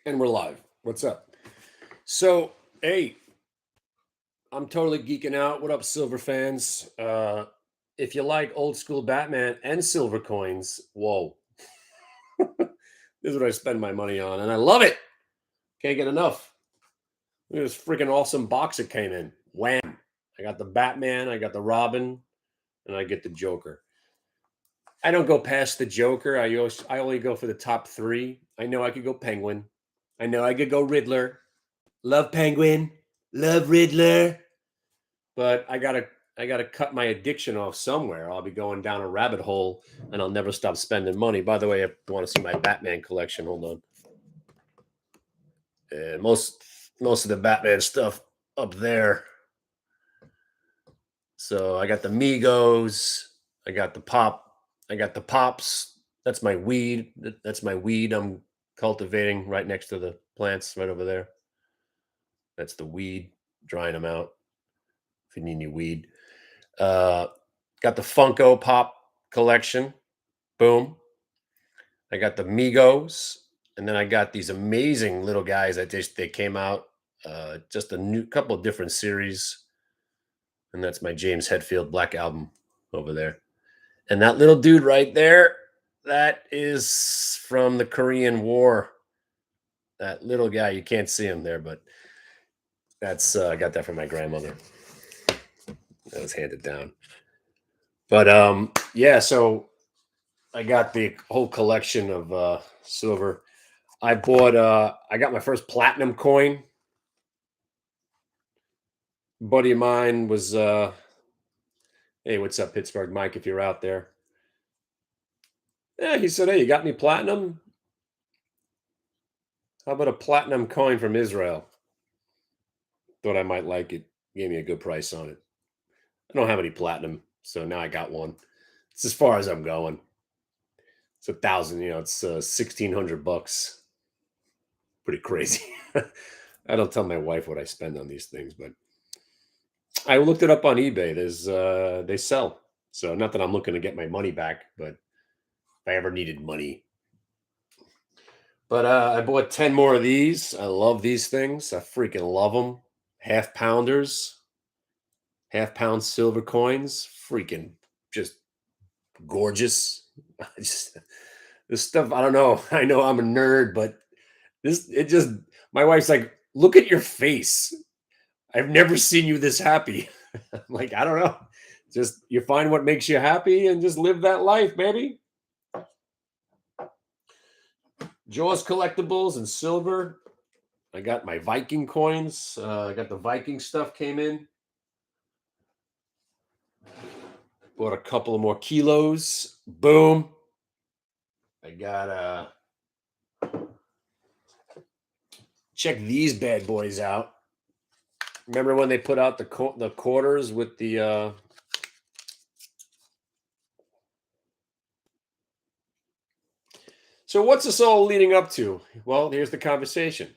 And we're live. What's up? So, hey, I'm totally geeking out. What up, Silver fans? If you like old school Batman and silver coins, whoa, this is what I spend my money on, and I love it. Can't get enough. Look at this freaking awesome box that came in. Wham! I got the Batman, I got the Robin, and I get the Joker. I don't go past the Joker. I only go for the top three. I know I could go Penguin. I know I could go Riddler. Love Penguin. Love Riddler. But I gotta cut my addiction off somewhere. I'll be going down a rabbit hole, and I'll never stop spending money. By the way, if you want to see my Batman collection, hold on. And most of the Batman stuff up there. So I got the Migos, I got the pop, I got the pops. That's my weed. That's my weed I'm cultivating right next to the plants right over there. That's the weed, drying them out if you need any weed. Uh, got the Funko Pop collection. Boom. I got the Migos, and then I got these amazing little guys that just they came out. Just a new couple of different series, and that's my James Hetfield Black Album over there. And that little dude right there, that is from the Korean War. That little guy, you can't see him there, but that's I got that from my grandmother. That was handed down. But yeah, so I got the whole collection of silver. I got my first platinum coin. A buddy of mine was hey, what's up, Pittsburgh Mike, if you're out there. Yeah, he said, hey, you got any platinum? How about a platinum coin from Israel? Thought I might like it. Gave me a good price on it. I don't have any platinum, so now I got one. It's as far as I'm going. It's 1,000, it's $1,600. Pretty crazy. I don't tell my wife what I spend on these things, but I looked it up on eBay. They sell. So not that I'm looking to get my money back, but if I ever needed money. But I bought 10 more of these. I love these things. I freaking love them. Half pounders, half pound silver coins. Freaking just gorgeous. Just, this stuff, I don't know. I know I'm a nerd, but my wife's like, look at your face. I've never seen you this happy. I'm like, I don't know. Just you find what makes you happy and just live that life, baby. Jaws collectibles and silver. I got my Viking coins. I got the Viking stuff came in. Bought a couple of more kilos. Boom. I got check these bad boys out. Remember when they put out the quarters with the So what's this all leading up to? Well, here's the conversation.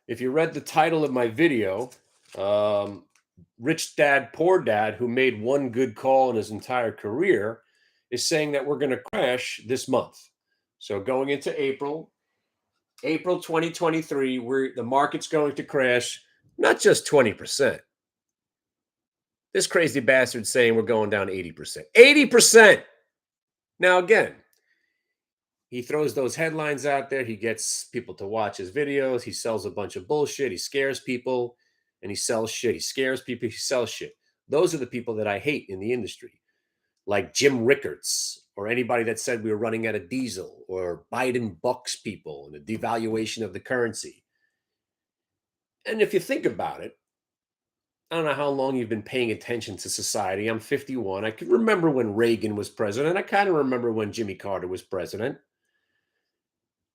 If you read the title of my video, Rich Dad, Poor Dad, who made one good call in his entire career, is saying that we're going to crash this month. So going into April 2023, the market's going to crash not just 20%. This crazy bastard's saying we're going down 80%. 80%! Now, again, he throws those headlines out there. He gets people to watch his videos. He sells a bunch of bullshit. He scares people and he sells shit. He scares people. He sells shit. Those are the people that I hate in the industry, like Jim Rickards or anybody that said we were running out of diesel, or Biden bucks people and the devaluation of the currency. And if you think about it, I don't know how long you've been paying attention to society. I'm 51. I can remember when Reagan was president. I kind of remember when Jimmy Carter was president.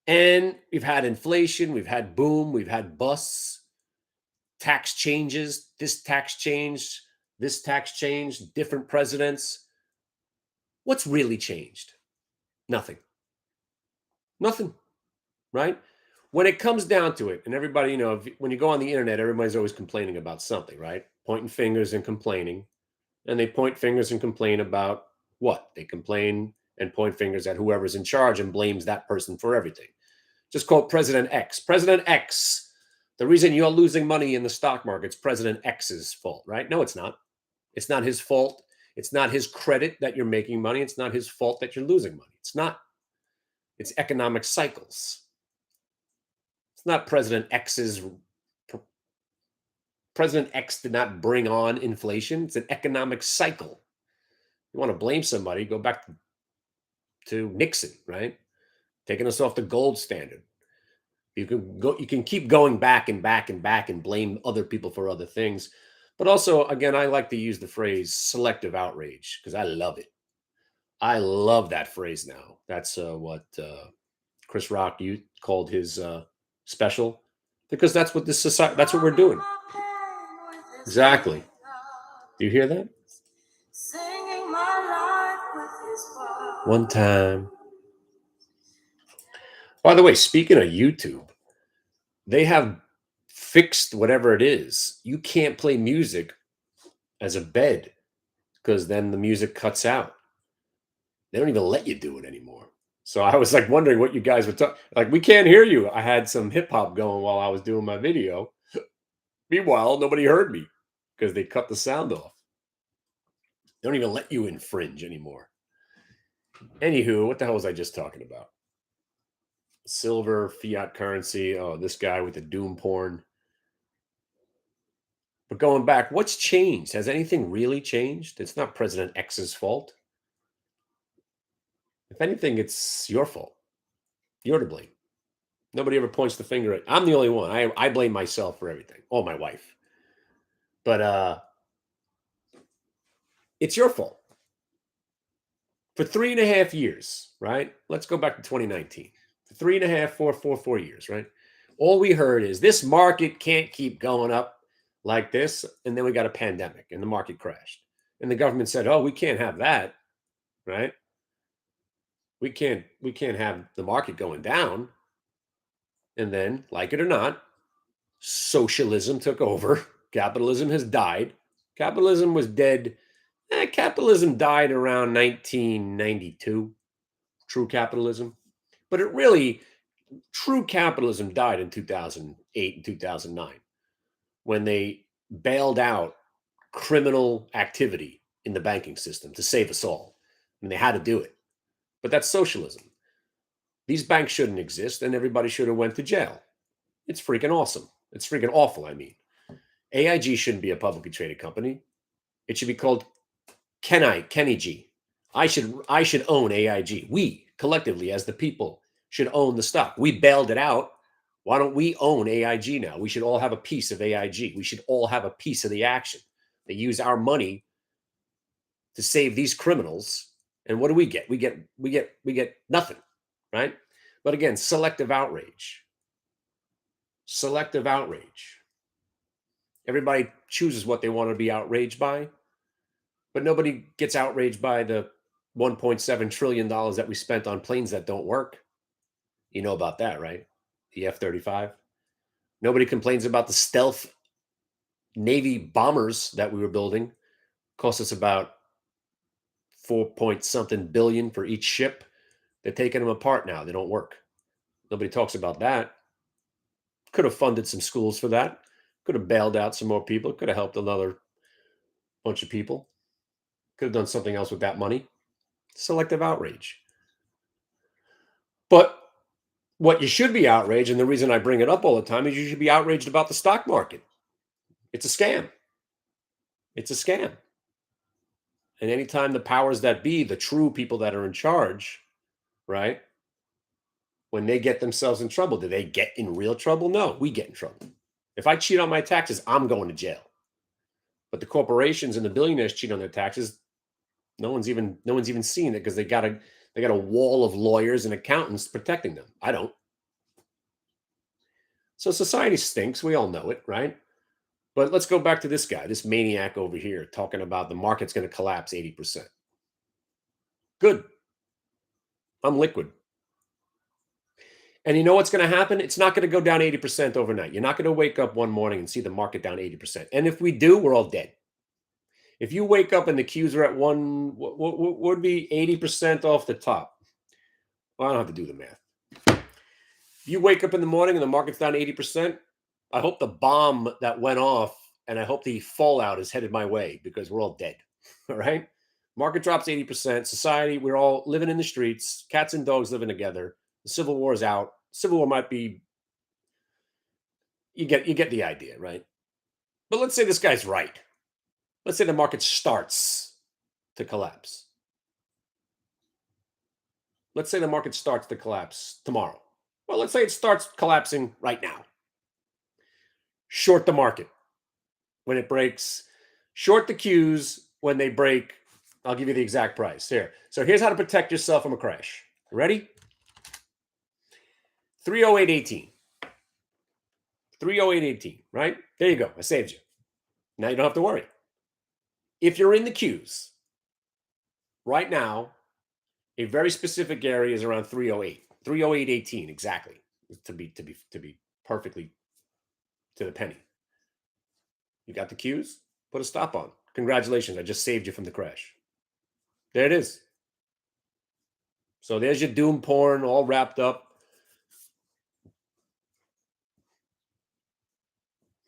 And we've had inflation, we've had boom, we've had busts, tax changes, this tax change, different presidents. What's really changed? Nothing. Nothing, right? When it comes down to it, and everybody, when you go on the internet, everybody's always complaining about something, right? Pointing fingers and complaining. And they point fingers and complain about what? They complain and point fingers at whoever's in charge and blames that person for everything. Just quote President X. President X, the reason you're losing money in the stock market is President X's fault, right? No, it's not. It's not his fault. It's not his credit that you're making money. It's not his fault that you're losing money. It's not. It's economic cycles. It's not President X's. President X did not bring on inflation. It's an economic cycle. You want to blame somebody, go back to Nixon, right? Taking us off the gold standard. You can keep going back and back and back and blame other people for other things. But also, again, I like to use the phrase selective outrage because I love it. I love that phrase now. That's what Chris Rock called his special, because that's what this society, that's what we're doing. Exactly. Do you hear that? One time. By the way, speaking of YouTube, they have fixed whatever it is. You can't play music as a bed because then the music cuts out. They don't even let you do it anymore. So I was like wondering what you guys were talking. Like, we can't hear you. I had some hip hop going while I was doing my video. Meanwhile, nobody heard me because they cut the sound off. They don't even let you infringe anymore. Anywho, what the hell was I just talking about? Silver, fiat currency. Oh, this guy with the doom porn. But going back, what's changed? Has anything really changed? It's not President X's fault. If anything, it's your fault. You're to blame. Nobody ever points the finger at. I'm the only one. I blame myself for everything. Oh, my wife. But it's your fault. For 3.5 years, right? Let's go back to 2019. For 3.5, 4 years, right? All we heard is this market can't keep going up like this. And then we got a pandemic and the market crashed. And the government said, oh, we can't have that, right? We can't have the market going down. And then, like it or not, socialism took over. Capitalism has died. Capitalism was dead. Capitalism died around 1992. True capitalism. But true capitalism died in 2008 and 2009 when they bailed out criminal activity in the banking system to save us all. And they had to do it. But that's socialism. These banks shouldn't exist and everybody should have went to jail. It's freaking awesome. It's freaking awful, I mean. AIG shouldn't be a publicly traded company. It should be called Kenny G. I should own AIG. We collectively, as the people, should own the stock. We bailed it out. Why don't we own AIG now? We should all have a piece of AIG. We should all have a piece of the action. They use our money to save these criminals. And what do we get? We get nothing, right? But again, selective outrage. Selective outrage. Everybody chooses what they want to be outraged by, but nobody gets outraged by the $1.7 trillion that we spent on planes that don't work. You know about that, right? The F-35. Nobody complains about the stealth Navy bombers that we were building. Cost us about 4-point-something billion for each ship. They're taking them apart now. They don't work. Nobody talks about that. Could have funded some schools for that. Could have bailed out some more people. Could have helped another bunch of people. Could have done something else with that money. Selective outrage. But what you should be outraged, and the reason I bring it up all the time, is you should be outraged about the stock market. It's a scam. It's a scam. And anytime the powers that be, the true people that are in charge, right, when they get themselves in trouble, do they get in real trouble? No, we get in trouble. If I cheat on my taxes, I'm going to jail. But the corporations and the billionaires cheat on their taxes. No one's even seeing it because they got a wall of lawyers and accountants protecting them. I don't. So society stinks. We all know it, right? But let's go back to this guy, this maniac over here, talking about the market's going to collapse 80%. Good. I'm liquid. And you know what's going to happen? It's not going to go down 80% overnight. You're not going to wake up one morning and see the market down 80%. And if we do, we're all dead. If you wake up and the Qs are at what would be 80% off the top? Well, I don't have to do the math. You wake up in the morning and the market's down 80%. I hope the bomb that went off and I hope the fallout is headed my way because we're all dead. All right. Market drops 80%. Society, we're all living in the streets, cats and dogs living together. The Civil War is out. Civil War might be, you get the idea, right? But let's say this guy's right. Let's say the market starts to collapse. Let's say the market starts to collapse tomorrow. Well, let's say it starts collapsing right now. Short the market when it breaks. Short the cues when they break. I'll give you the exact price here. So here's how to protect yourself from a crash. Ready? 308.18. 308.18, right? There you go. I saved you. Now you don't have to worry. If you're in the queues right now, a very specific area is around 308. 308.18 exactly. To be perfectly to the penny. You got the cues? Put a stop on. Congratulations, I just saved you from the crash. There it is. So there's your doom porn all wrapped up.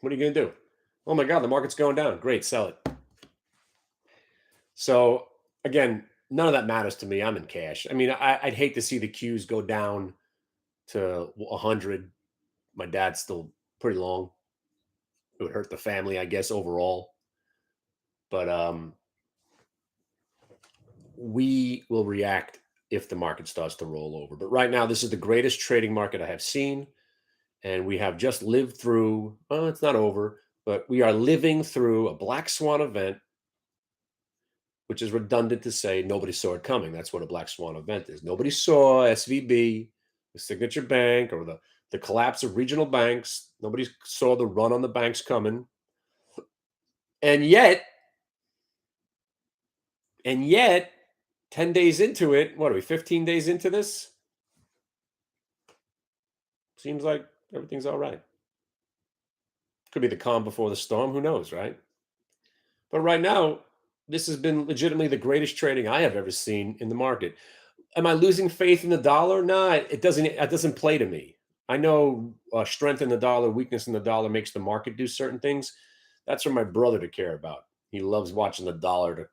What are you going to do? Oh my God, the market's going down. Great, sell it. So again, none of that matters to me. I'm in cash. I mean, I'd hate to see the queues go down to 100. My dad's still pretty long. It would hurt the family, I guess, overall. But we will react if the market starts to roll over. But right now, this is the greatest trading market I have seen. And we have just lived through, well, it's not over, but we are living through a black swan event, which is redundant to say nobody saw it coming. That's what a black swan event is. Nobody saw SVB, the Signature Bank, or the collapse of regional banks. Nobody saw the run on the banks coming. And yet, 10 days into it, what are we, 15 days into this? Seems like everything's all right. Could be the calm before the storm. Who knows, right? But right now, this has been legitimately the greatest trading I have ever seen in the market. Am I losing faith in the dollar? No, it doesn't play to me. I know strength in the dollar, weakness in the dollar makes the market do certain things. That's for my brother to care about. He loves watching the dollar to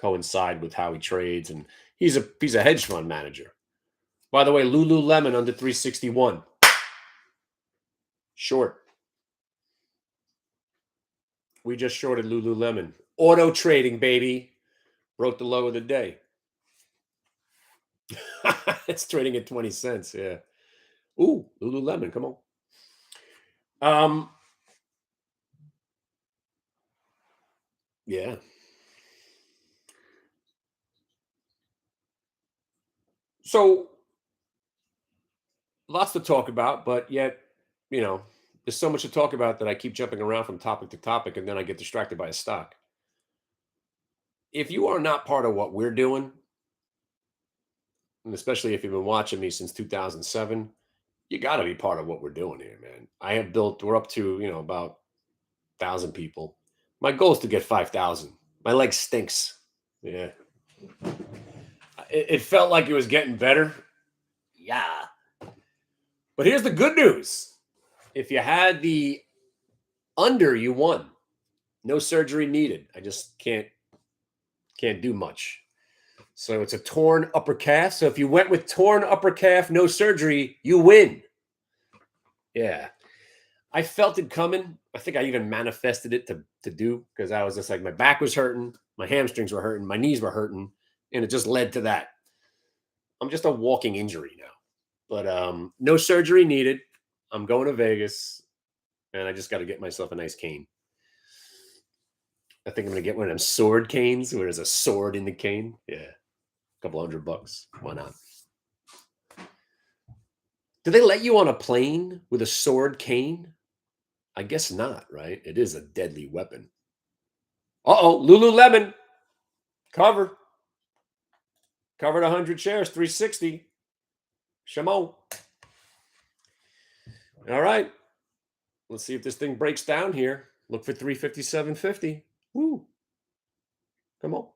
coincide with how he trades, and he's a hedge fund manager. By the way, Lululemon under 361. Short. We just shorted Lululemon. Auto trading, baby. Broke the low of the day. It's trading at 20 cents. Yeah. Ooh, Lululemon. Come on. Um, yeah. So lots to talk about, but yet, you know, there's so much to talk about that I keep jumping around from topic to topic and then I get distracted by a stock. If you are not part of what we're doing, and especially if you've been watching me since 2007, you got to be part of what we're doing here, man. We're up to, about 1,000 people. My goal is to get 5,000. My leg stinks. Yeah. It felt like it was getting better. Yeah. But here's the good news. If you had the under, you won. No surgery needed. I just can't do much. So it's a torn upper calf. So if you went with torn upper calf, no surgery, you win. Yeah. I felt it coming. I think I even manifested it to do because I was just like my back was hurting, my hamstrings were hurting, my knees were hurting, and it just led to that. I'm just a walking injury now. But no surgery needed. I'm going to Vegas and I just got to get myself a nice cane. I think I'm going to get one of them sword canes where there's a sword in the cane. Yeah. A couple $100. Why not? Do they let you on a plane with a sword cane? I guess not, right? It is a deadly weapon. Uh-oh, Lululemon. Cover. Covered 100 shares, 360. Shamo. All right. Let's see if this thing breaks down here. Look for 357.50. Woo. Come on.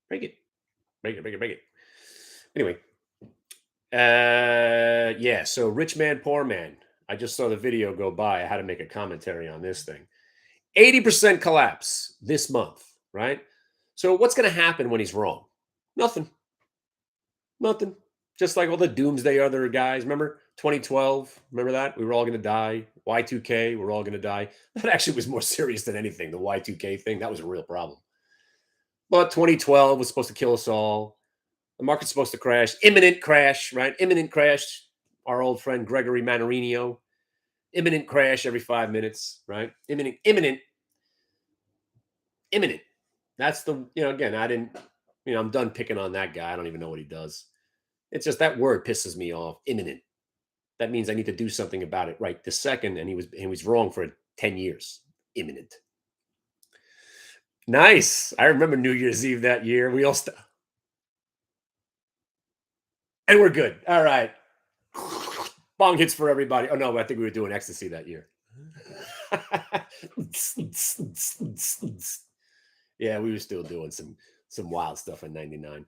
Break it. Break it, break it, break it. Anyway, Yeah. So rich man, poor man. I just saw the video go by. I had to make a commentary on this thing. 80% collapse this month, right? So what's going to happen when he's wrong? Nothing. Nothing. Just like all the doomsday other guys. Remember 2012? Remember that? We were all going to die. Y2K, we're all going to die. That actually was more serious than anything. The Y2K thing, that was a real problem. But 2012 was supposed to kill us all. The market's supposed to crash. Imminent crash, right? Imminent crash. Our old friend Gregory Mannarino. Imminent crash every 5 minutes, right? Imminent, imminent, imminent. That's the, again, I didn't, I'm done picking on that guy. I don't even know what he does. It's just that word pisses me off. Imminent. That means I need to do something about it right this second. And he was wrong for 10 years. Imminent. Nice. I remember New Year's Eve that year. We all and we're good. All right. Bong hits for everybody. Oh no, I think we were doing ecstasy that year. Yeah, we were still doing some wild stuff in '99.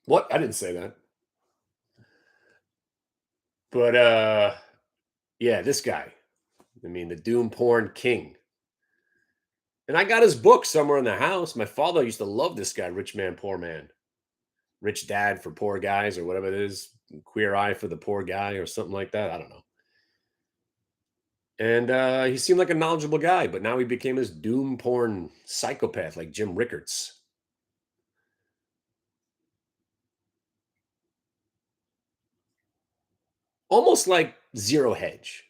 What? I didn't say that. But yeah, this guy. I mean, the doom porn king. And I got his book somewhere in the house. My father used to love this guy, Rich Man, Poor Man. Rich Dad for Poor Guys or whatever it is. Queer Eye for the Poor Guy or something like that. I don't know. And he seemed like a knowledgeable guy, but now he became this doom porn psychopath like Jim Rickards. Almost like Zero Hedge.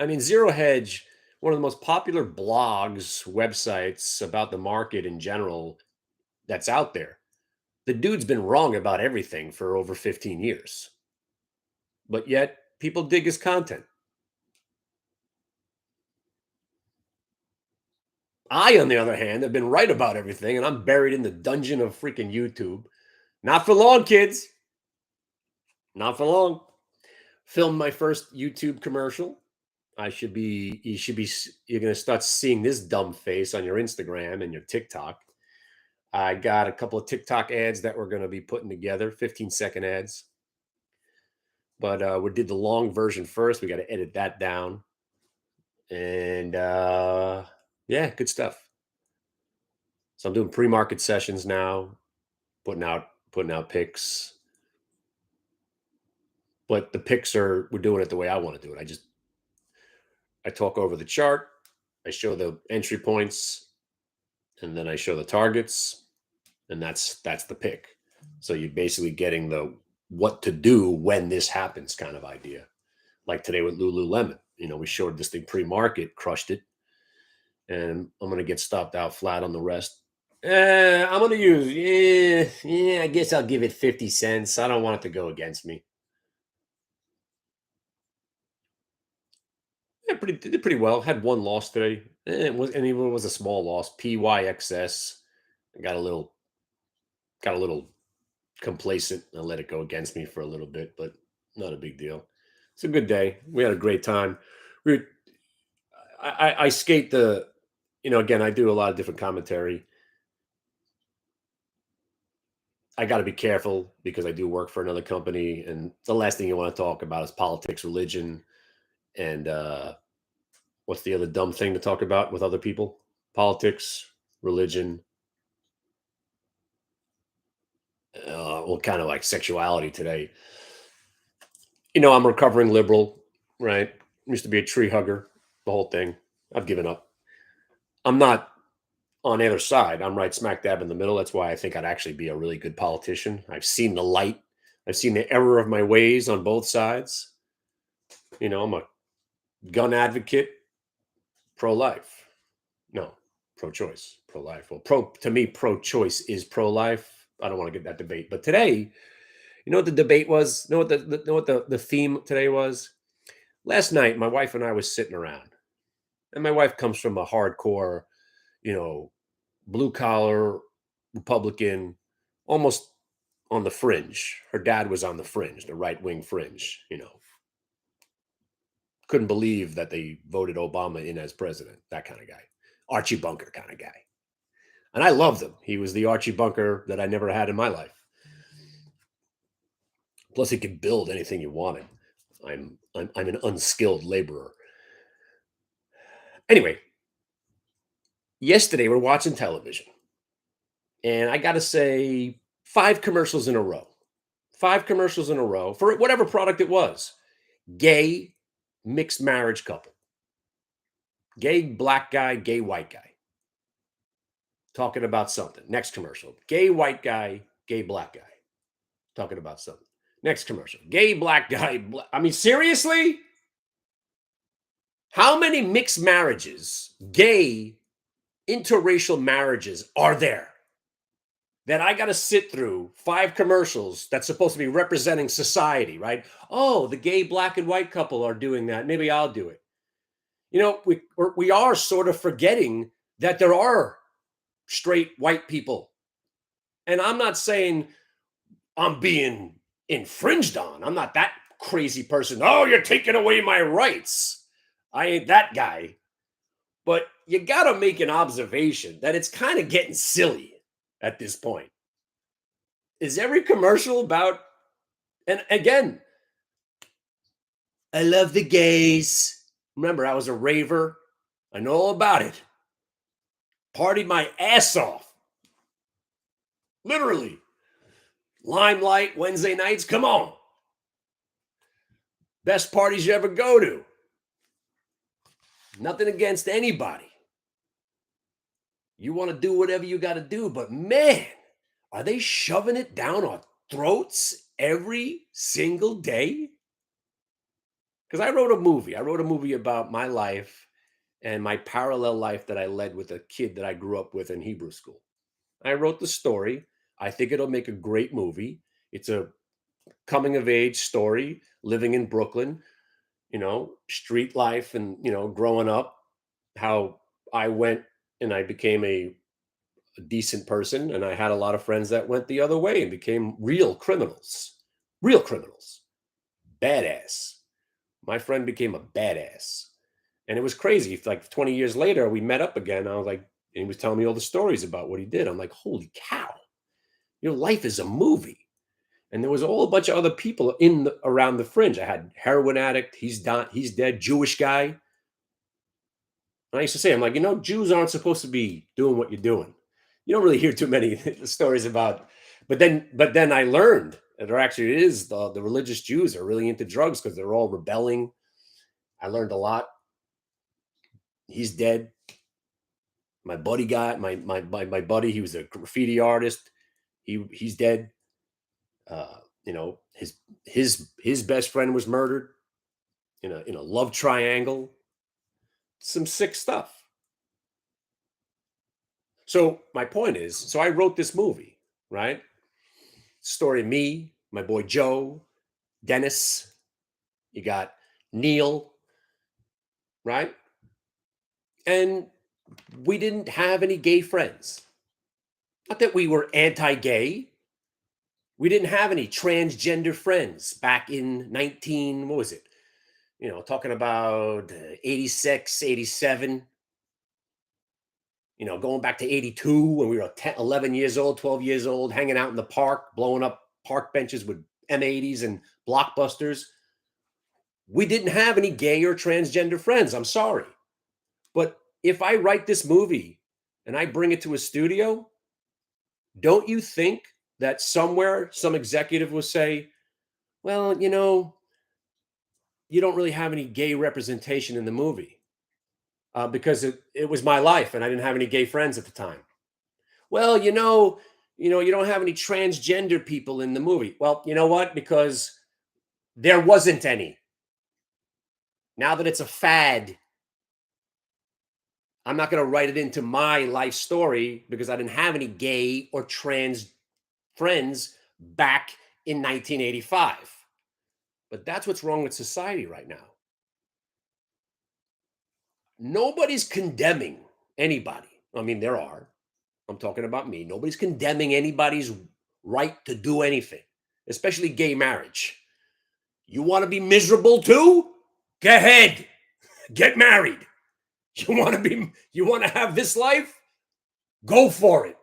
I mean, Zero Hedge, one of the most popular blogs, websites about the market in general that's out there. The dude's been wrong about everything for over 15 years, but yet people dig his content. I, on the other hand, have been right about everything, and I'm buried in the dungeon of freaking YouTube. Not for long, kids. Not for long. Filmed my first YouTube commercial. You're going to start seeing this dumb face on your Instagram and your TikTok. I got a couple of TikTok ads that we're going to be putting together, 15-second ads. But we did the long version first. We got to edit that down. And yeah, good stuff. So I'm doing pre-market sessions now, putting out picks. But the picks we're doing it the way I want to do it. I talk over the chart, I show the entry points, and then I show the targets, and that's the pick. So you're basically getting the what to do when this happens kind of idea. Like today with Lululemon, we showed this thing pre-market, crushed it, and I'm gonna get stopped out flat on the rest. I'm gonna use yeah. I guess I'll give it 50 cents. I don't want it to go against me. Yeah, did pretty well. Had one loss today. It was a small loss. PYXS. I got a little complacent. I let it go against me for a little bit, but not a big deal. It's a good day. We had a great time. We I skate again, I do a lot of different commentary. I got to be careful because I do work for another company, and the last thing you want to talk about is politics, religion, and what's the other dumb thing to talk about with other people? Politics, religion, well, kind of like sexuality today. I'm a recovering liberal, right? Used to be a tree hugger, the whole thing. I've given up. I'm not on either side. I'm right smack dab in the middle. That's why I think I'd actually be a really good politician. I've seen the light. I've seen the error of my ways on both sides. I'm a gun advocate, pro-life. No, pro-choice, pro-life. Well, to me, pro-choice is pro-life. I don't want to get that debate. But today, you know what the debate was? You know what the theme today was? Last night, my wife and I was sitting around, and my wife comes from a hardcore, you know, blue collar Republican, almost on the fringe. Her dad was on the fringe, the right wing fringe. Couldn't believe that they voted Obama in as president. That kind of guy, Archie Bunker kind of guy. And I loved him. He was the Archie Bunker that I never had in my life. Plus, he could build anything you wanted. I'm an unskilled laborer. Anyway, yesterday we're watching television, and I got to say, 5 commercials in a row. 5 commercials in a row for whatever product it was. Gay mixed marriage couple. Gay black guy, gay white guy. Talking about something. Next commercial. Gay white guy, gay black guy. Talking about something. Next commercial. Gay black guy. I mean, seriously? How many mixed marriages, gay interracial marriages are there that I got to sit through 5 commercials that's supposed to be representing society, right? Oh, the gay black and white couple are doing that. Maybe I'll do it. We are sort of forgetting that there are straight white people. And I'm not saying I'm being infringed on. I'm not that crazy person. Oh, you're taking away my rights. I ain't that guy. But you got to make an observation that it's kind of getting silly at this point. Is every commercial about, and again, I love the gays. Remember, I was a raver. I know all about it. Partied my ass off. Literally. Limelight, Wednesday nights, come on. Best parties you ever go to. Nothing against anybody. You want to do whatever you got to do, but man, are they shoving it down our throats every single day? Because I wrote a movie. I wrote a movie about my life and my parallel life that I led with a kid that I grew up with in Hebrew school. I wrote the story. I think it'll make a great movie. It's a coming of age story, living in Brooklyn, street life and, growing up, how I went and I became a decent person. And I had a lot of friends that went the other way and became real criminals, badass. My friend became a badass. And it was crazy. Like 20 years later, we met up again. I was like, and he was telling me all the stories about what he did. I'm like, holy cow, your life is a movie. And there was a whole bunch of other people around the fringe. I had heroin addict. He's done. He's dead. Jewish guy. And I used to say, I'm like, Jews aren't supposed to be doing what you're doing. You don't really hear too many stories about. But then I learned that there actually is the religious Jews are really into drugs because they're all rebelling. I learned a lot. He's dead. My buddy my buddy. He was a graffiti artist. He's dead. His best friend was murdered in a love triangle. Some sick stuff. So my point is, so I wrote this movie, right? Story of me, my boy Joe, Dennis. You got Neil, right? And we didn't have any gay friends. Not that we were anti-gay. We didn't have any transgender friends back in what was it? Talking about 86, 87, going back to 82 when we were 10, 11 years old, 12 years old, hanging out in the park, blowing up park benches with M80s and blockbusters. We didn't have any gay or transgender friends. I'm sorry. But if I write this movie and I bring it to a studio, don't you think that somewhere some executive will say, well, you don't really have any gay representation in the movie because it was my life and I didn't have any gay friends at the time. Well, you don't have any transgender people in the movie. Well, you know what? Because there wasn't any. Now that it's a fad, I'm not going to write it into my life story because I didn't have any gay or trans friends back in 1985. But that's what's wrong with society right now. Nobody's condemning anybody. I mean, there are. I'm talking about me. Nobody's condemning anybody's right to do anything, especially gay marriage. You want to be miserable too? Go ahead. Get married. You want to have this life? Go for it.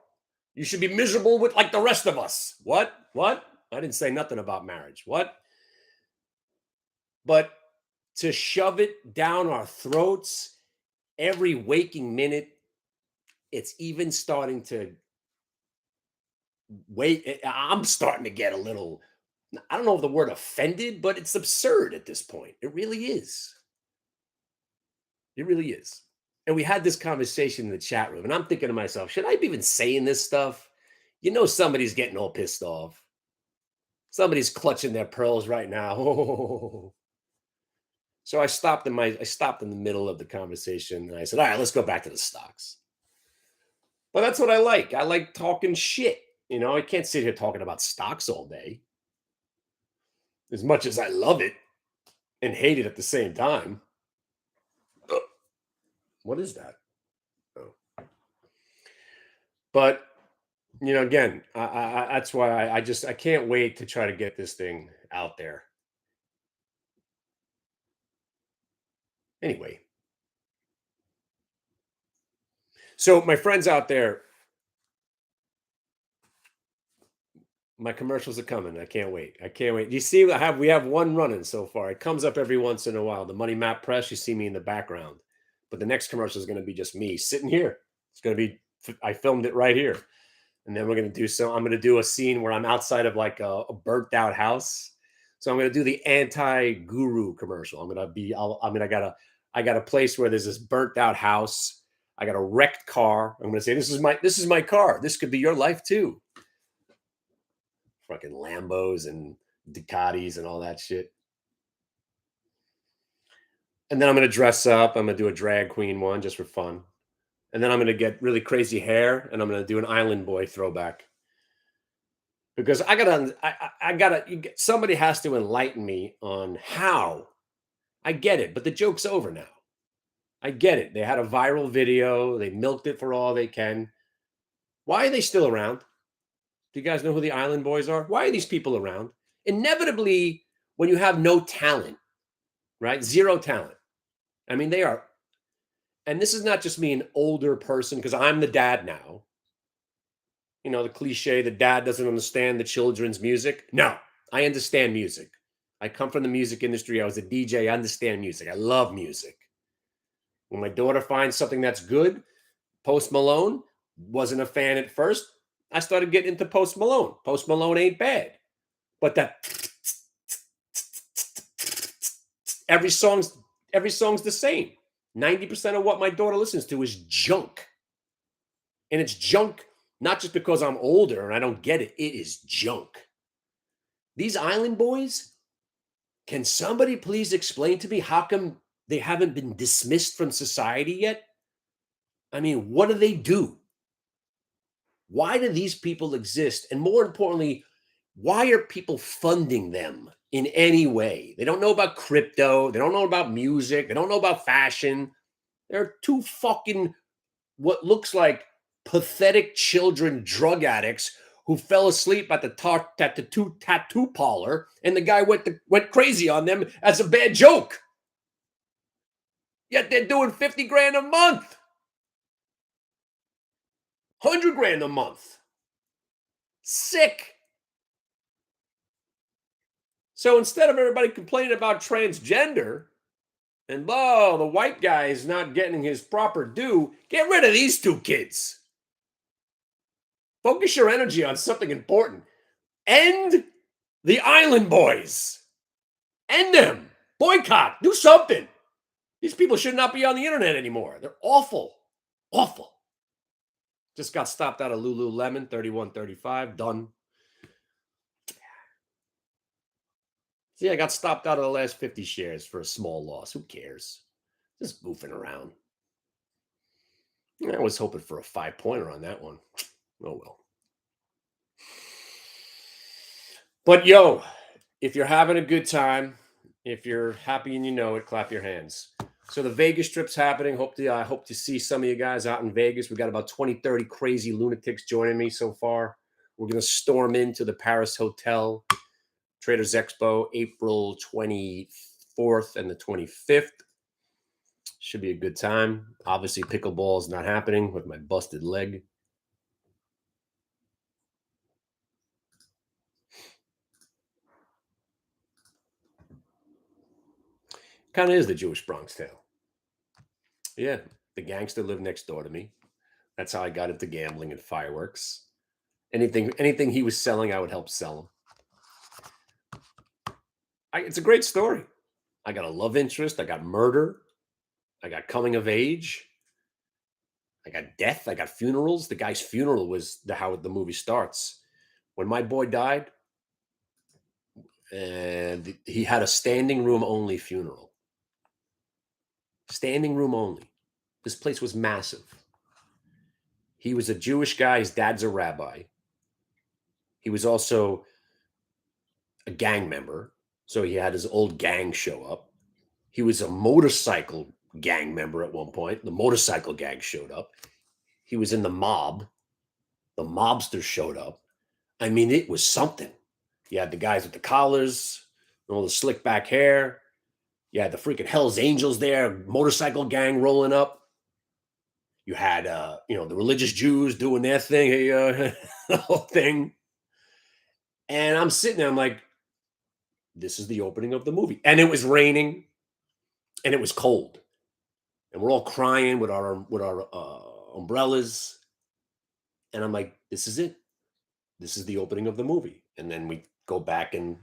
You should be miserable with like the rest of us. What? What? I didn't say nothing about marriage. What? But to shove it down our throats every waking minute, it's even starting to wait. I'm starting to get a little, I don't know if the word offended, but it's absurd at this point. It really is. It really is. And we had this conversation in the chat room, and I'm thinking to myself, should I be even saying this stuff? You know, somebody's getting all pissed off. Somebody's clutching their pearls right now. So I stopped in the middle of the conversation and I said, all right, let's go back to the stocks. But that's what I like. I like talking shit. You know, I can't sit here talking about stocks all day as much as I love it and hate it at the same time. Ugh, what is that? Oh. But you know, again, that's why I can't wait to try to get this thing out there. Anyway, so my friends out there, my commercials are coming. I can't wait. I can't wait. You see, we have one running so far. It comes up every once in a while. The Money Map Press. You see me in the background, but the next commercial is going to be just me sitting here. It's going to be. I filmed it right here, and then we're going to do so. I'm going to do a scene where I'm outside of like a burnt out house. So I'm going to do the anti-guru commercial. I'm going to be. I got a place where there's this burnt out house. I got a wrecked car. I'm going to say this is my car. This could be your life too. Fucking Lambos and Ducatis and all that shit. And then I'm gonna dress up. I'm gonna do a drag queen one just for fun. And then I'm gonna get really crazy hair, and I'm gonna do an Island Boy throwback because I gotta. Somebody has to enlighten me on how. I get it, but the joke's over now. I get it. They had a viral video. They milked it for all they can. Why are they still around? Do you guys know who the Island Boys are? Why are these people around? Inevitably, when you have no talent, right? Zero talent. I mean, they are, and this is not just me, an older person, because I'm the dad now. You know, the cliche, the dad doesn't understand the children's music. No, I understand music. I come from the music industry. I was a DJ. I understand music. I love music. When my daughter finds something that's good, Post Malone, wasn't a fan at first. I started getting into Post Malone. Post Malone ain't bad. But that every song's every song's the same. 90% of what my daughter listens to is junk. And it's junk not just because I'm older and I don't get it. It is junk. These Island Boys, can somebody please explain to me how come they haven't been dismissed from society yet? I mean, what do they do? Why do these people exist? And more importantly, why are people funding them in any way? They don't know about crypto. They don't know about music. They don't know about fashion. They're two fucking what looks like pathetic children drug addicts who fell asleep at the tattoo parlor, and the guy went crazy on them as a bad joke. Yet they're doing 50 grand a month, 100 grand a month. Sick. So instead of everybody complaining about transgender and oh, the white guy is not getting his proper due, get rid of these two kids. Focus your energy on something important. End the Island Boys. End them. Boycott. Do something. These people should not be on the internet anymore. They're awful. Awful. Just got stopped out of Lululemon, 31.35. Done. See, I got stopped out of the last 50 shares for a small loss. Who cares? Just goofing around. I was hoping for a 5-pointer on that one. Oh, well. But yo, if you're having a good time, if you're happy and you know it, clap your hands. So the Vegas trip's happening. I hope to see some of you guys out in Vegas. We got about 20, 30 crazy lunatics joining me so far. We're going to storm into the Paris Hotel, Traders Expo, April 24th and the 25th. Should be a good time. Obviously, pickleball is not happening with my busted leg. Kind of is the Jewish Bronx Tale. Yeah, the gangster lived next door to me. That's how I got into gambling and fireworks. Anything he was selling, I would help sell him. It's a great story. I got a love interest. I got murder. I got coming of age. I got death. I got funerals. The guy's funeral was how the movie starts. When my boy died, and he had a standing room only funeral. Standing room only. This place was massive. He was a Jewish guy. His dad's a rabbi. He was also a gang member. So he had his old gang show up. He was a motorcycle gang member at one point. The motorcycle gang showed up. He was in the mob. The mobsters showed up. I mean, it was something. You had the guys with the collars, all the slick back hair. You had the freaking Hell's Angels there, motorcycle gang rolling up. You had, the religious Jews doing their thing, the whole thing. And I'm sitting there, I'm like, this is the opening of the movie. And it was raining and it was cold. And we're all crying with our umbrellas. And I'm like, this is it. This is the opening of the movie. And then we go back and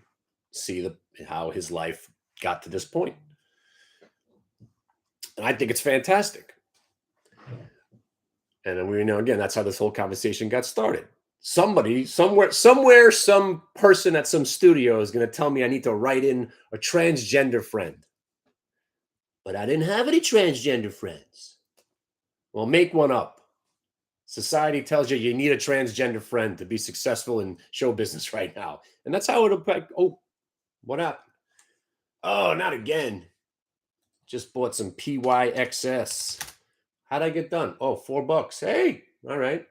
see how his life got to this point. And I think it's fantastic. And then again, that's how this whole conversation got started. Somebody, somewhere, some person at some studio is going to tell me I need to write in a transgender friend. But I didn't have any transgender friends. Well, make one up. Society tells you you need a transgender friend to be successful in show business right now. And that's how it'll, oh, what happened? Oh, not again. Just bought some PYXS. How'd I get done? Oh, $4. Hey, all right.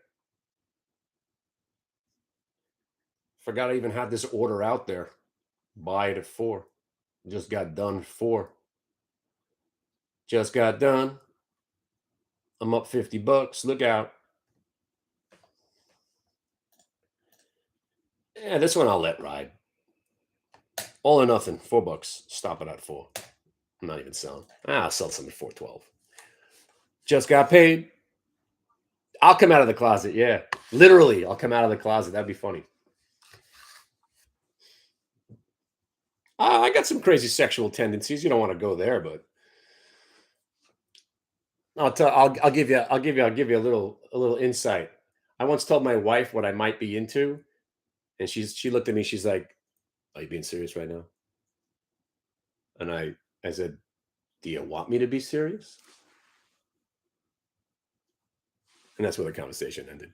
Forgot I even had this order out there. Buy it at 4. Just got done 4. Just got done. I'm up $50. Look out. Yeah, this one I'll let ride. All or nothing. $4. Stop it at 4. I'm not even selling. I'll sell something for $4.12. Just got paid. I'll come out of the closet. Yeah. Literally, I'll come out of the closet. That'd be funny. I got some crazy sexual tendencies. You don't want to go there, but I'll give you a little insight. I once told my wife what I might be into, and she looked at me. She's like, "Are you being serious right now?" And I said, "Do you want me to be serious?" And that's where the conversation ended.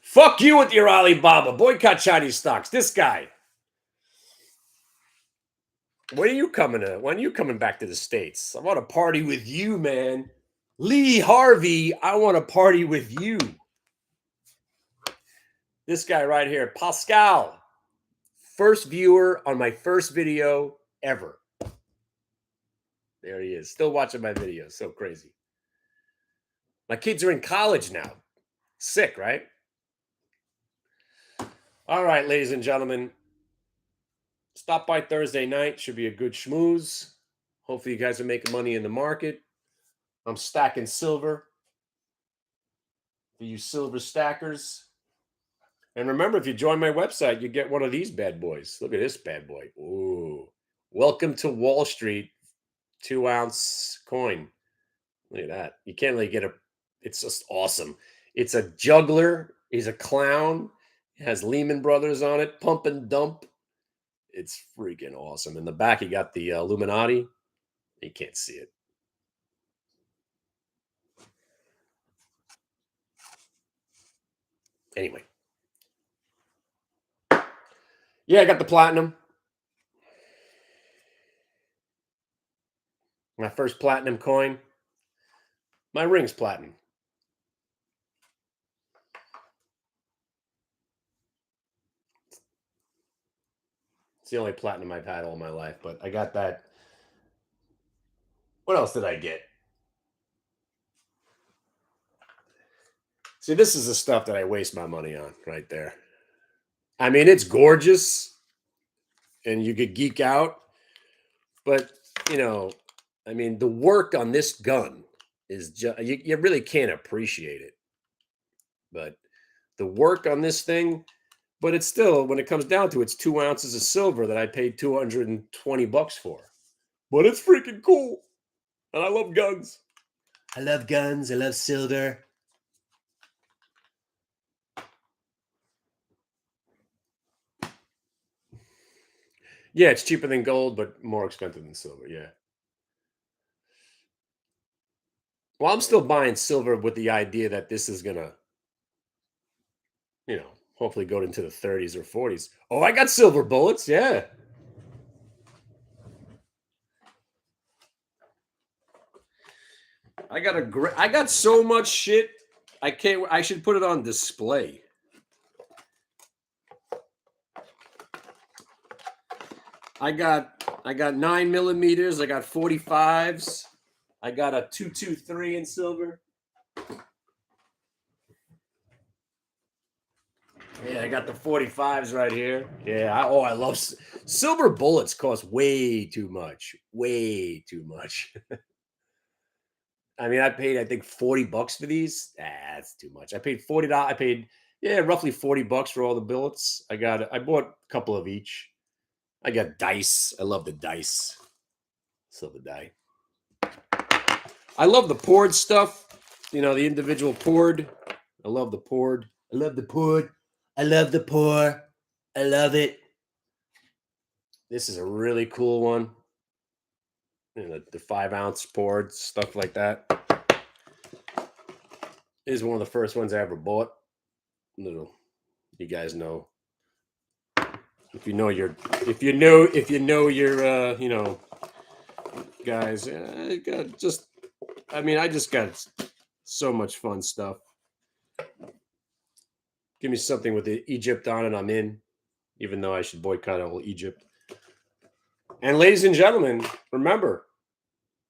Fuck you with your Alibaba. Boycott Chinese stocks. This guy. When are you coming to? When are you coming back to the States? I want to party with you, man. Lee Harvey, I want to party with you. This guy right here, Pascal. First viewer on my first video ever. There he is. Still watching my videos. So crazy. My kids are in college now. Sick, right? All right, ladies and gentlemen. Stop by Thursday night. Should be a good schmooze. Hopefully you guys are making money in the market. I'm stacking silver for you silver stackers. And remember, if you join my website, you get one of these bad boys. Look at this bad boy. Ooh. Welcome to Wall Street, 2-ounce coin. Look at that. You can't really get it's just awesome. It's a juggler. He's a clown. It has Lehman Brothers on it. Pump and dump. It's freaking awesome. In the back, you got the Illuminati. You can't see it. Anyway. Yeah, I got the platinum. My first platinum coin. My ring's platinum. It's the only platinum I've had all my life, but I got that. What else did I get? See, this is the stuff that I waste my money on right there. I mean, it's gorgeous and you could geek out, But, you know, I mean, the work on this gun is just, you really can't appreciate it. But the work on this thing, but it's still, when it comes down to it, it's 2 ounces of silver that I paid $220 for. But it's freaking cool. And I love guns. I love guns. I love silver. Yeah, it's cheaper than gold, but more expensive than silver. Yeah. Well, I'm still buying silver with the idea that this is gonna, hopefully go into the 30s or 40s. Oh, I got silver bullets. Yeah. I got so much shit. I can't. I should put it on display. I got 9 millimeters. I got 45s. I got a 223 in silver. Yeah, I got the 45s right here. Yeah. I love silver bullets. Cost way too much. Way too much. I mean, I paid, I think, $40 for these. That's too much. I paid $40. I paid, yeah, roughly $40 for all the billets. I bought a couple of each. I got dice. I love the dice. Silver die. I love the poured stuff. The individual poured. I love the poured. I love the poured. I love the pour. I love it. This is a really cool one. The 5 ounce poured, stuff like that. This is one of the first ones I ever bought. Little, you guys know. If you know your guys, I just got so much fun stuff. Give me something with the Egypt on it, I'm in, even though I should boycott all Egypt. And ladies and gentlemen, remember,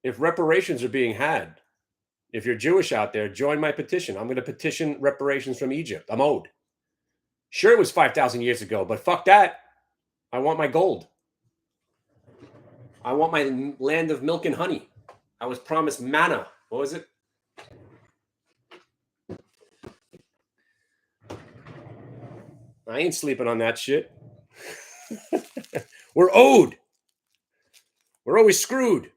if reparations are being had, if you're Jewish out there, join my petition. I'm going to petition reparations from Egypt. I'm owed. Sure, it was 5,000 years ago, but fuck that. I want my gold. I want my land of milk and honey. I was promised manna. What was it? I ain't sleeping on that shit. We're owed. We're always screwed.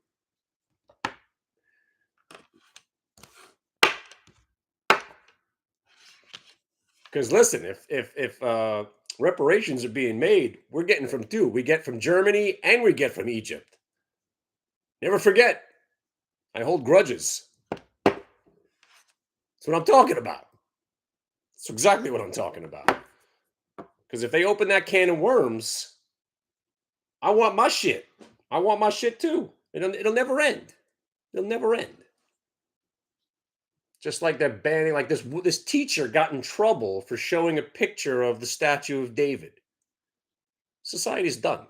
Because listen, if reparations are being made, we're getting from two. We get from Germany and we get from Egypt. Never forget, I hold grudges. That's what I'm talking about. That's exactly what I'm talking about. Because if they open that can of worms, I want my shit. I want my shit too. It'll never end. It'll never end. Just like they're banning, like this teacher got in trouble for showing a picture of the statue of David. Society's done.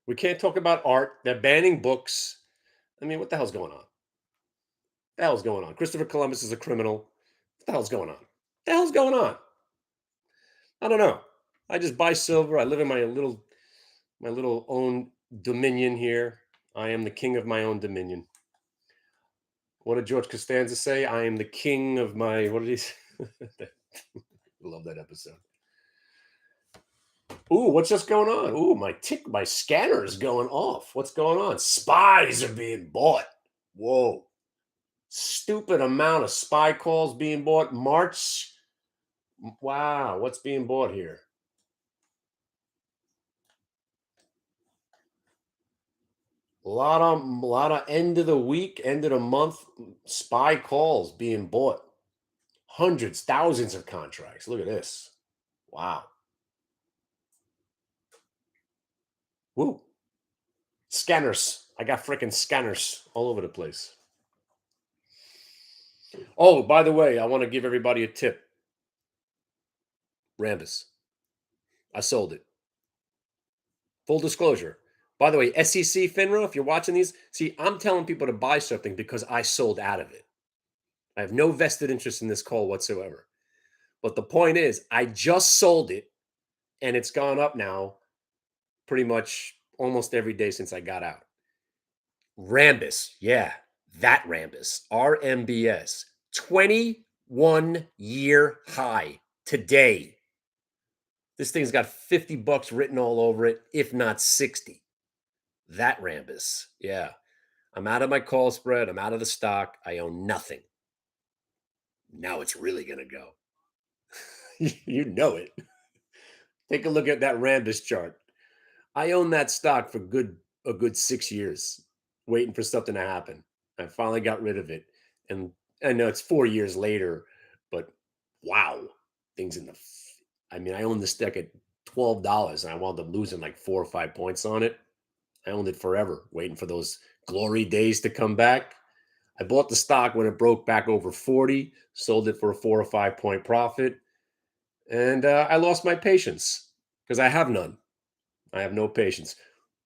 We can't talk about art. They're banning books. I mean, what the hell's going on? What the hell's going on? Christopher Columbus is a criminal. What the hell's going on? What the hell's going on? I don't know. I just buy silver. I live in my little own dominion here. I am the king of my own dominion. What did George Costanza say? I am the king of my. What did he say? Love that episode. Ooh, what's just going on? Ooh, my scanner is going off. What's going on? Spies are being bought. Whoa. Stupid amount of spy calls being bought. March. Wow, what's being bought here? A lot of end of the week, end of the month spy calls being bought. Hundreds, thousands of contracts. Look at this. Wow. Woo. Scanners. I got freaking scanners all over the place. Oh, by the way, I want to give everybody a tip. Rambus. I sold it. Full disclosure. By the way, SEC FINRA, if you're watching these, see, I'm telling people to buy something because I sold out of it. I have no vested interest in this call whatsoever. But the point is, I just sold it and it's gone up now pretty much almost every day since I got out. Rambus, yeah, that Rambus, RMBS, 21-year high today. This thing's got 50 bucks written all over it, if not 60. That Rambus, yeah. I'm out of my call spread. I'm out of the stock. I own nothing. Now it's really going to go. You know it. Take a look at that Rambus chart. I own that stock for a good 6 years, waiting for something to happen. I finally got rid of it, and I know it's 4 years later, but wow, things in the. I mean, I owned this stock at $12, and I wound up losing like 4 or 5 points on it. I owned it forever, waiting for those glory days to come back. I bought the stock when it broke back over 40, sold it for a 4 or 5 point profit, and I lost my patience because I have none. I have no patience.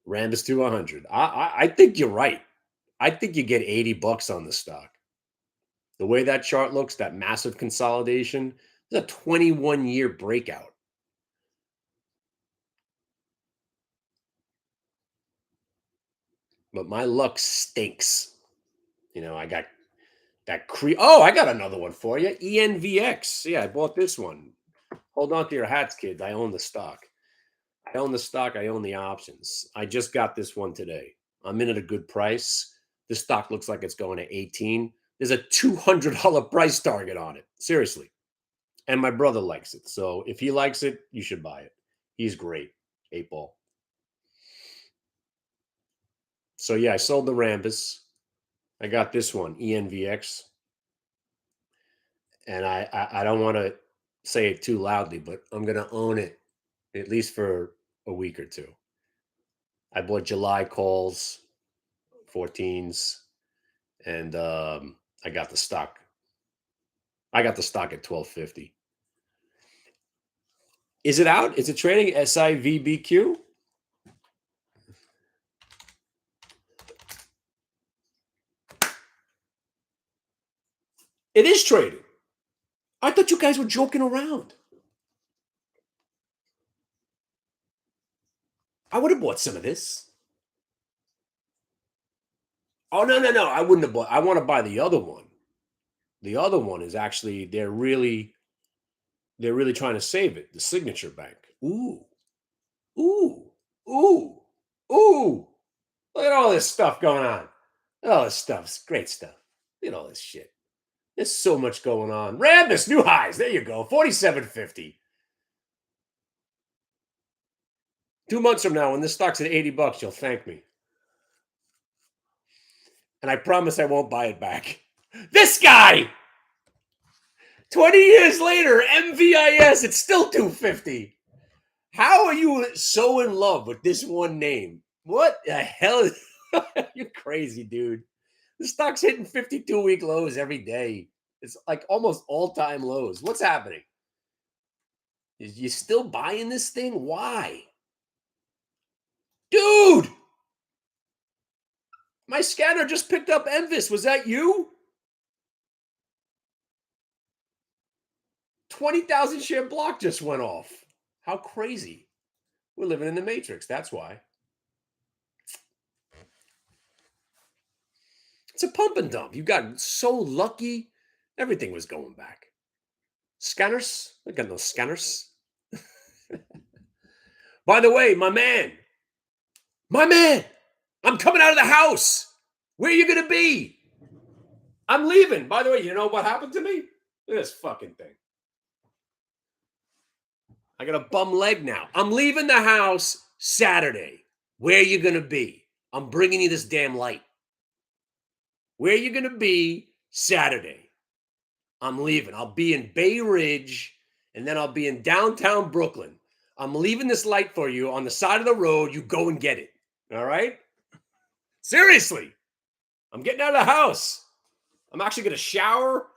Rambus to 100. I think you're right. I think you get 80 bucks on the stock. The way that chart looks, that massive consolidation, is a 21-year breakout. But my luck stinks. I got that I got another one for you. ENVX. Yeah, I bought this one. Hold on to your hats, kids. I own the stock. I own the stock. I own the options. I just got this one today. I'm in at a good price. This stock looks like it's going to 18. There's a $200 price target on it. Seriously. And my brother likes it. So if he likes it, you should buy it. He's great. 8 ball. So yeah, I sold the Rambus. I got this one, ENVX. And I don't want to say it too loudly, but I'm gonna own it at least for a week or two. I bought July calls, 14s, and I got the stock. I got the stock at 12.50. Is it out? Is it trading SIVBQ? It is trading. I thought you guys were joking around. I would have bought some of this. Oh no, no, no. I wouldn't have bought. I want to buy the other one. The other one is actually they're really trying to save it. The Signature Bank. Ooh, ooh, ooh, ooh. Look at all this stuff going on. All this stuff's great stuff. Look at all this shit. There's so much going on. Rambus, new highs. There you go. 47.50. 2 months from now, when this stock's at 80 bucks, you'll thank me. And I promise I won't buy it back. This guy! 20 years later, MVIS, it's still 250. How are you so in love with this one name? What the hell? You're crazy, dude. The stock's hitting 52-week lows every day. It's like almost all-time lows. What's happening? Is you still buying this thing? Why? Dude! My scanner just picked up Envis. Was that you? 20,000 share block just went off. How crazy. We're living in the Matrix. That's why. It's a pump and dump. You got so lucky. Everything was going back. Scanners? I got no scanners. By the way, my man, I'm coming out of the house. Where are you going to be? I'm leaving. By the way, you know what happened to me? Look at this fucking thing. I got a bum leg now. I'm leaving the house Saturday. Where are you going to be? I'm bringing you this damn light. Where are you going to be Saturday? I'm leaving. I'll be in Bay Ridge, and then I'll be in downtown Brooklyn. I'm leaving this light for you on the side of the road. You go and get it. All right? Seriously. I'm getting out of the house. I'm actually going to shower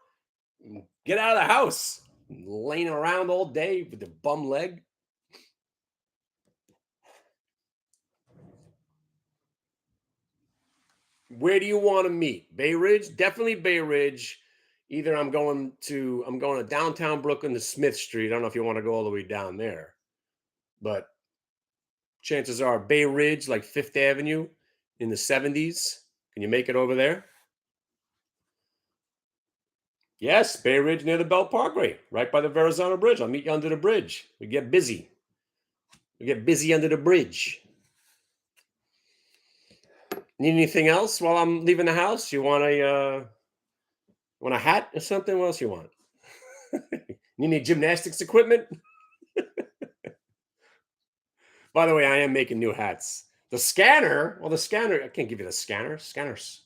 and get out of the house. I'm laying around all day with the bum leg. Where do you want to meet? Bay Ridge? Definitely Bay Ridge. Either I'm going to downtown Brooklyn to Smith Street. I don't know if you want to go all the way down there. But Chances are Bay Ridge, like Fifth Avenue in the 70s. Can you make it over there? Yes, Bay Ridge near the Belt Parkway, right by the Verrazano Bridge. I'll meet you under the bridge. We get busy. We get busy under the bridge. Need anything else while I'm leaving the house? You want a hat or something? What else you want? You need gymnastics equipment? By the way, I am making new hats. The scanner, well, the scanner, I can't give you the scanner. Scanners.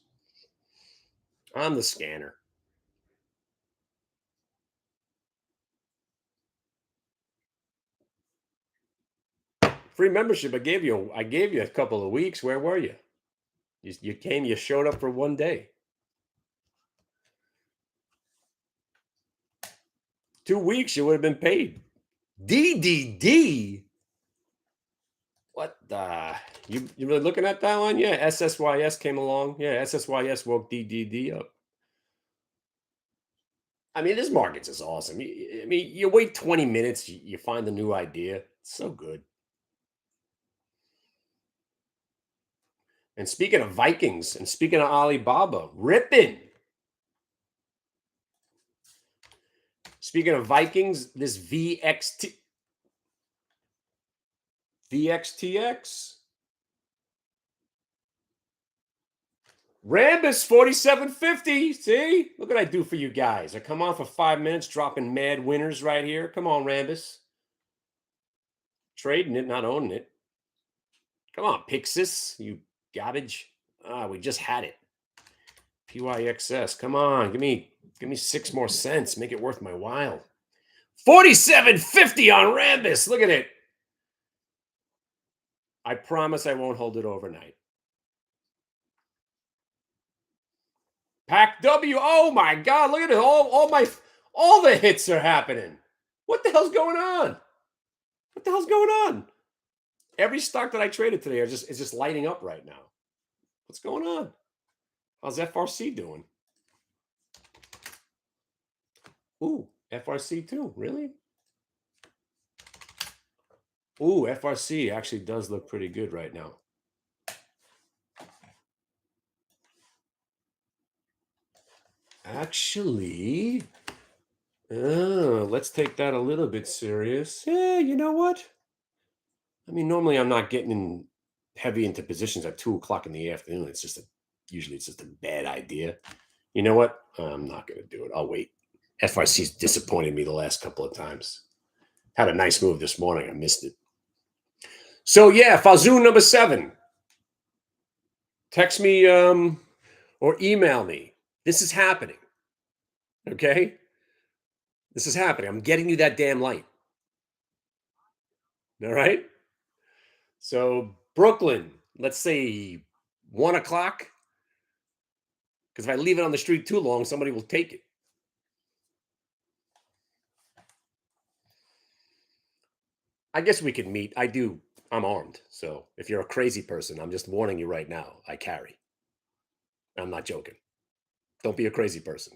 I'm the scanner. Free membership. I gave you a couple of weeks. Where were you? You came, you showed up for one day. 2 weeks, you would have been paid. DDD. What the? You really looking at that one? Yeah, SSYS came along. Yeah, SSYS woke DDD up. I mean, this market's is awesome. I mean, you wait 20 minutes, you find a new idea. It's so good. And speaking of Vikings, and speaking of Alibaba, ripping. Speaking of Vikings, this VXTX. Rambus 4750. See? Look what I do for you guys. I come on for 5 minutes, dropping mad winners right here. Come on, Rambus. Trading it, not owning it. Come on, Pixis, you garbage. We just had it. PYXS. Come on, give me 6 more cents. Make it worth my while. 4750 on Rambus. Look at it. I promise I won't hold it overnight. Pack W. Oh my God! Look at it. All the hits are happening. What the hell's going on? What the hell's going on? Every stock that I traded today is just lighting up right now. What's going on? How's FRC doing? Ooh, FRC too. Really? Ooh, FRC actually does look pretty good right now. Actually, let's take that a little bit serious. Yeah, you know what? I mean, normally I'm not getting heavy into positions at 2 o'clock in the afternoon. Usually it's just a bad idea. You know what? I'm not going to do it. I'll wait. FRC's disappointed me the last couple of times. Had a nice move this morning. I missed it. So yeah, Fazoo number 7. Text me or email me. This is happening. Okay? This is happening. I'm getting you that damn light. All right? So Brooklyn, let's say 1 o'clock. Because if I leave it on the street too long, somebody will take it. I guess we could meet. I'm armed. So if you're a crazy person, I'm just warning you right now. I carry. I'm not joking. Don't be a crazy person.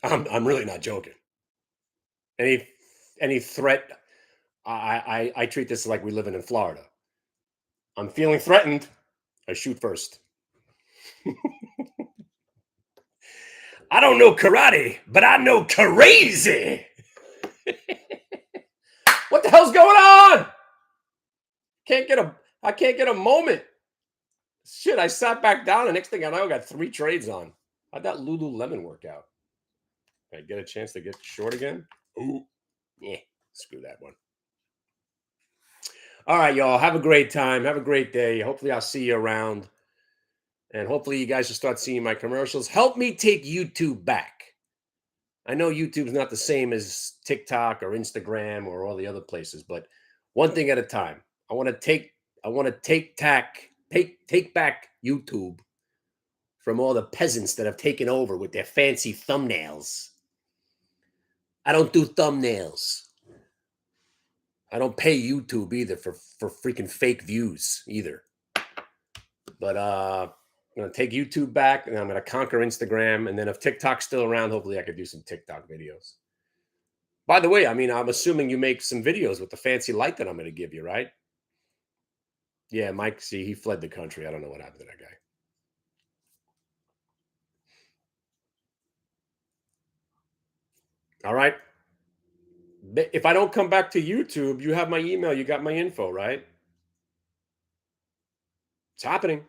I'm really not joking. Any threat, I treat this like we living in Florida. I'm feeling threatened. I shoot first. I don't know karate, but I know crazy. What the hell's going on? I can't get a moment. Shit, I sat back down, and next thing I know, I got 3 trades on. How'd that Lululemon work out? I get a chance to get short again? Ooh, yeah, screw that one. All right, y'all. Have a great time. Have a great day. Hopefully, I'll see you around. And hopefully, you guys will start seeing my commercials. Help me take YouTube back. I know YouTube's not the same as TikTok or Instagram or all the other places, but one thing at a time. I want to take back YouTube from all the peasants that have taken over with their fancy thumbnails. I don't do thumbnails. I don't pay YouTube either for freaking fake views either. But I'm gonna take YouTube back, and I'm gonna conquer Instagram. And then if TikTok's still around, hopefully I could do some TikTok videos. By the way, I mean, I'm assuming you make some videos with the fancy light that I'm gonna give you, right? Yeah, Mike, see, he fled the country. I don't know what happened to that guy. All right. If I don't come back to YouTube, you have my email, you got my info, right? It's happening.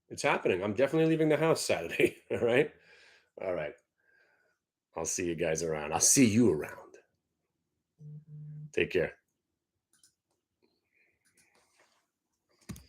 It's happening. I'm definitely leaving the house Saturday. All right. All right. I'll see you guys around. I'll see you around. Take care.